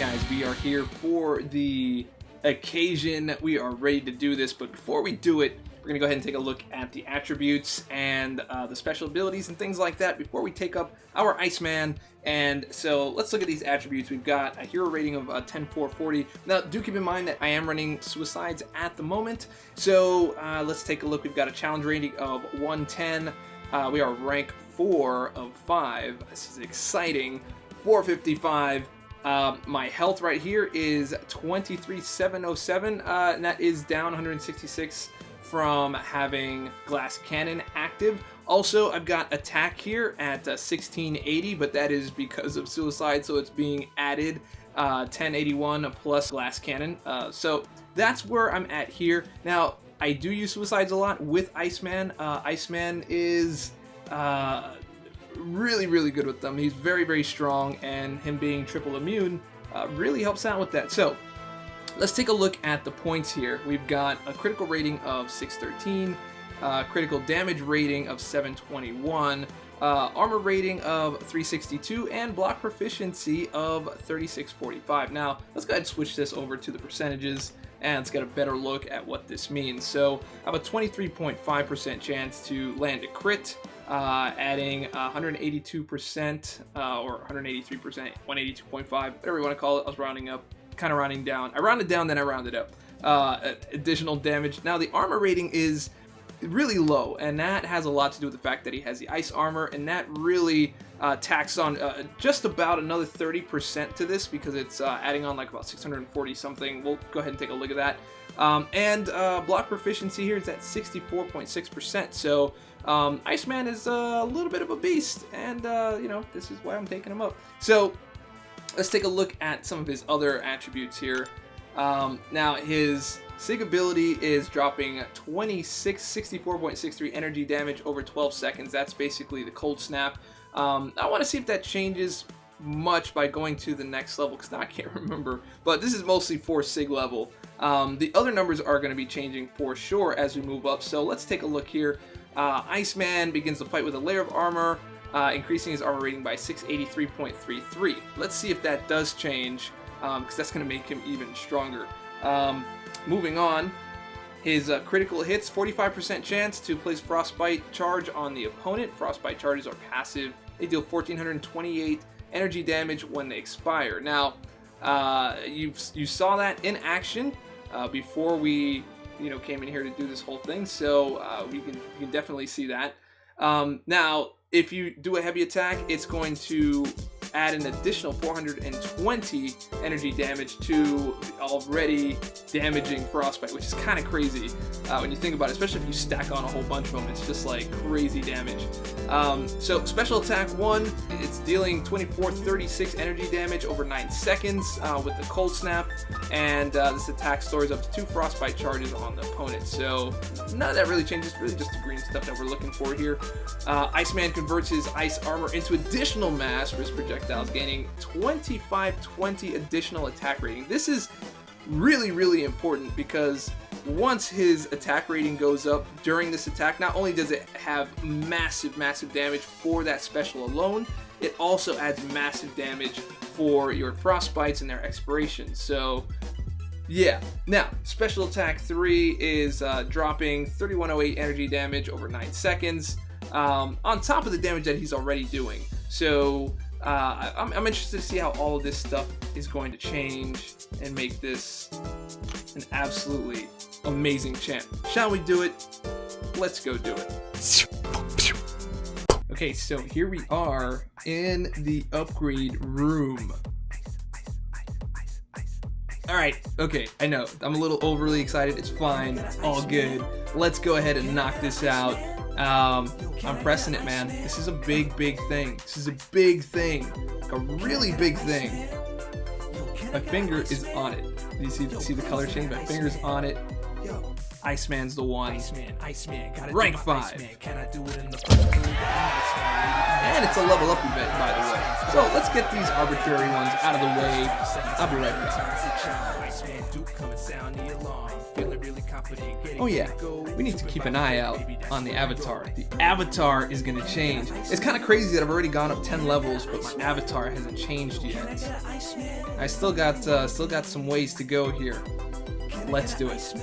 guys, we are here for the occasion. We are ready to do this, but before we do it, we're going to go ahead and take a look at the attributes and the special abilities and things like that before we take up our Iceman. And so let's look at these attributes. We've got a hero rating of 10,440. Now, do keep in mind that I am running suicides at the moment. So let's take a look. We've got a challenge rating of 110. We are rank 4 of 5. This is exciting. 455. My health right here is 23,707, and that is down 166 from having glass cannon active. Also, I've got attack here at 1680, but that is because of suicide, so it's being added 1081 plus glass cannon. So that's where I'm at here. Now, I do use suicides a lot with Iceman. Iceman is really good with them. He's very strong, and him being triple immune really helps out with that. So let's take a look at the points here. We've got a critical rating of 613, critical damage rating of 721, armor rating of 362, and block proficiency of 3645. Now let's go ahead and switch this over to the percentages and let's get a better look at what this means. So I have a 23.5% chance to land a crit, adding 182% or 183%, 182.5, whatever you want to call it. I was rounding up, kind of rounding down. I rounded down, then I rounded up. Additional damage. Now the armor rating is really low, and that has a lot to do with the fact that he has the ice armor, and that really tacks on just about another 30% to this, because it's adding on like about 640 something. We'll go ahead and take a look at that. And block proficiency here is at 64.6%. So Iceman is a little bit of a beast, and you know, this is why I'm taking him up. So let's take a look at some of his other attributes here. Now his Sig ability is dropping 64.63 energy damage over 12 seconds. That's basically the cold snap. I want to see if that changes much by going to the next level, because now I can't remember, but this is mostly for Sig level. The other numbers are going to be changing for sure as we move up, so let's take a look here. Iceman begins the fight with a layer of armor, increasing his armor rating by 683.33. Let's see if that does change, because that's going to make him even stronger. Moving on, his critical hits, 45% chance to place Frostbite charge on the opponent. Frostbite charges are passive. They deal 1,428 energy damage when they expire. Now, you saw that in action before we came in here to do this whole thing, so you can definitely see that. Now, if you do a heavy attack, it's going to add an additional 420 energy damage to the already damaging Frostbite, which is kind of crazy when you think about it, especially if you stack on a whole bunch of them. It's just like crazy damage. So special attack 1, it's dealing 2436 energy damage over 9 seconds with the cold snap, and this attack stores up to 2 Frostbite charges on the opponent. So none of that really changes, really just the green stuff that we're looking for here. Iceman converts his ice armor into additional mass for his projectiles, gaining 2520 additional attack rating. This is really important, because once his attack rating goes up during this attack, not only does it have massive damage for that special alone, it also adds massive damage for your frostbites and their expiration. So yeah. Now, special attack 3 is dropping 3108 energy damage over 9 seconds, on top of the damage that he's already doing. So I'm interested to see how all of this stuff is going to change and make this an absolutely amazing champ. Shall we do it? Let's go do it. Okay, so here we are in the upgrade room. Alright, okay, I know, I'm a little overly excited. It's fine, all good. Let's go ahead and knock this out. I'm pressing it, man. This is a big thing. This is a big thing. Like a really big thing. My finger is on it. Do you see the color change? My finger's on it. Iceman's the one. Iceman, rank 5. Iceman, can I do it in the first move? And it's a level up event, by the way. So let's get these arbitrary ones out of the way. I'll be right back. Oh yeah, we need to keep an eye out on the avatar. The avatar is gonna change. It's kind of crazy that I've already gone up 10 levels, but my avatar hasn't changed yet. I still got some ways to go here. Let's do it.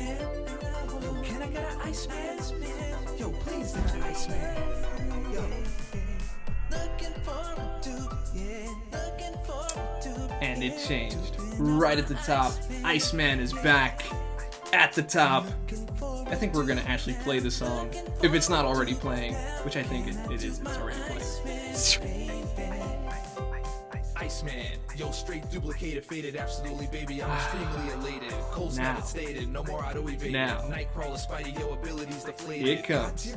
And it changed. Right at the top, Iceman is back at the top. I think we're gonna actually play the song, if it's not already playing, which I think it is, it's already playing. Iceman, yo, straight duplicated, faded, absolutely, baby, I'm extremely elated. Cold snap stated, no more auto evading. Now, Nightcrawler, Spidey, yo, abilities deflated. Here it comes.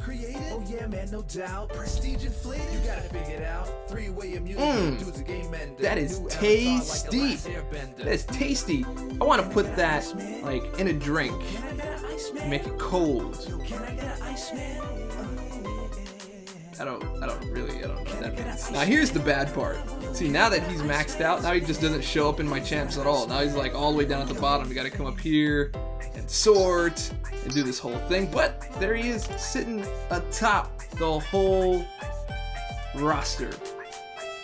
Oh yeah, man, no doubt. Prestige inflated, you gotta figure it out. Three-way immunity, dude's a game ender. That is tasty. That is tasty. I want to put that like in a drink, make it cold. I don't know what that means. Now here's the bad part. See, now that he's maxed out, now he just doesn't show up in my champs at all. Now he's like all the way down at the bottom. We gotta come up here and sort and do this whole thing. But there he is, sitting atop the whole roster.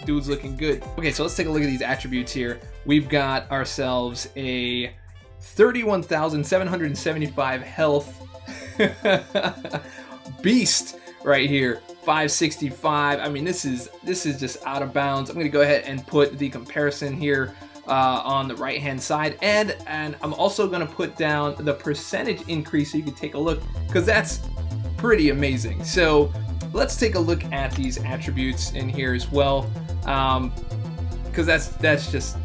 Dude's looking good. Okay, so let's take a look at these attributes here. We've got ourselves a 31,775 health beast right here. 565. I mean, this is just out of bounds. I'm gonna go ahead and put the comparison here on the right hand side, and I'm also gonna put down the percentage increase so you can take a look, because that's pretty amazing. So let's take a look at these attributes in here as well, because that's just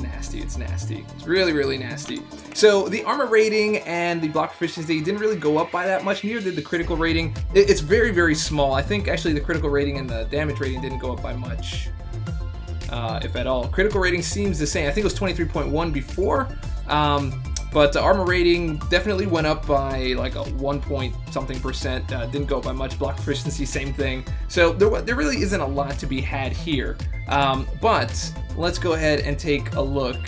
nasty. It's nasty. It's really nasty. So the armor rating and the block proficiency didn't really go up by that much. Neither did the critical rating. It's very small. I think actually the critical rating and the damage rating didn't go up by much, if at all. Critical rating seems the same. I think it was 23.1 before, but the armor rating definitely went up by like a 1 point something percent. Didn't go up by much. Block proficiency, same thing. So there really isn't a lot to be had here. But let's go ahead and take a look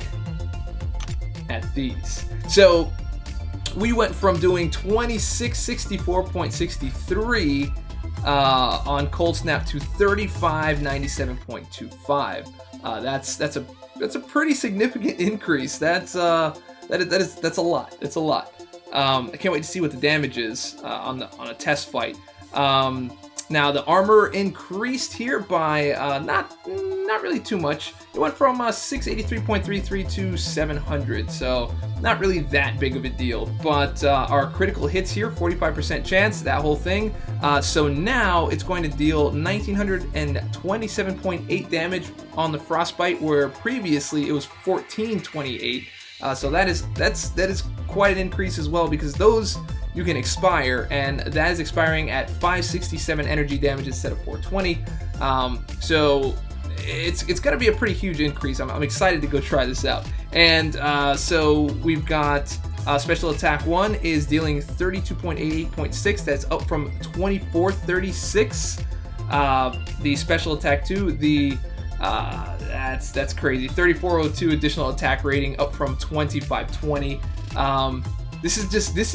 at these. So we went from doing 2664.63 on Cold Snap to 3597.25. That's a pretty significant increase. That's a lot. It's a lot. I can't wait to see what the damage is on a test fight. Now the armor increased here by not really too much. It went from 683.33 to 700, so not really that big of a deal. But our critical hits here, 45% chance, that whole thing. So now it's going to deal 1927.8 damage on the frostbite, where previously it was 1428. So that's quite an increase as well, because those you can expire, and that is expiring at 567 energy damage instead of 420. So it's gonna be a pretty huge increase. I'm excited to go try this out. And so we've got special attack 1 is dealing 32.88.6. That's up from 2436. The special attack 2, that's crazy. 3402 additional attack rating, up from 2520. This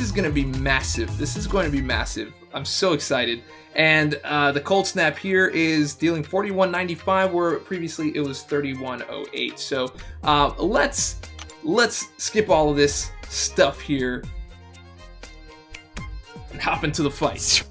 is gonna be massive. This is going to be massive. I'm so excited. And the Cold Snap here is dealing 4195, where previously it was 3108. So let's skip all of this stuff here and hop into the fight.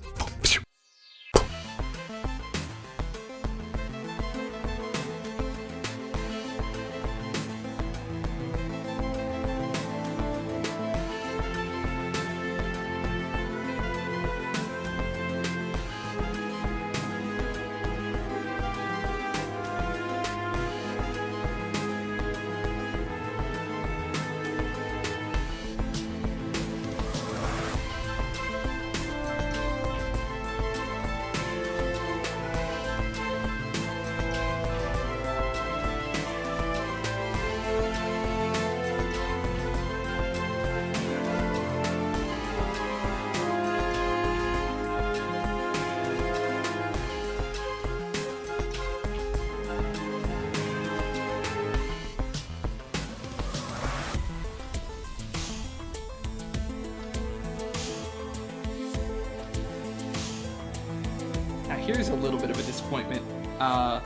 here's a little bit of a disappointment. A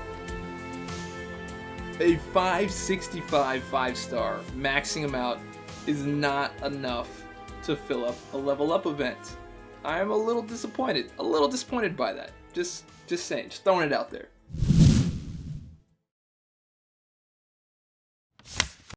565 5-star, maxing them out, is not enough to fill up a level up event. I'm a little disappointed by that. Just saying, just throwing it out there.